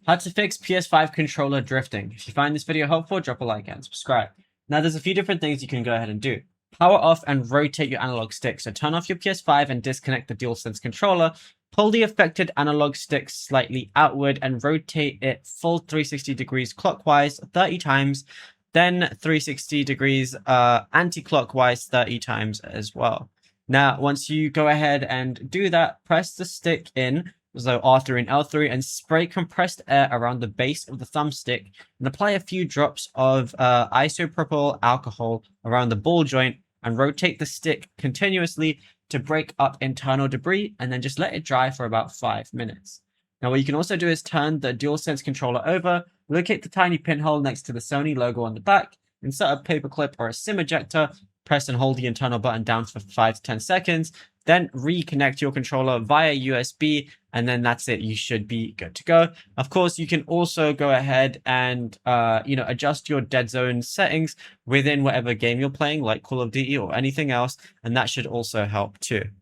How to fix PS5 controller drifting. If you find this video helpful, drop a like and subscribe. Now, there's a few different things you can go ahead and do. Power off and rotate your analog stick. So turn off your PS5 and disconnect the DualSense controller. Pull the affected analog stick slightly outward and rotate it full 360 degrees clockwise 30 times. Then 360 degrees anti-clockwise 30 times as well. Now, once you go ahead and do that, press the stick in, so R3 and L3, and spray compressed air around the base of the thumbstick and apply a few drops of isopropyl alcohol around the ball joint and rotate the stick continuously to break up internal debris, and then just let it dry for about 5 minutes. Now, what you can also do is turn the DualSense controller over, locate the tiny pinhole next to the Sony logo on the back, insert a paperclip or a SIM ejector, press and hold the internal button down for 5 to 10 seconds, then reconnect your controller via USB, and then that's it. You should be good to go. Of course, you can also go ahead and adjust your dead zone settings within whatever game you're playing, like Call of Duty or anything else, and that should also help too.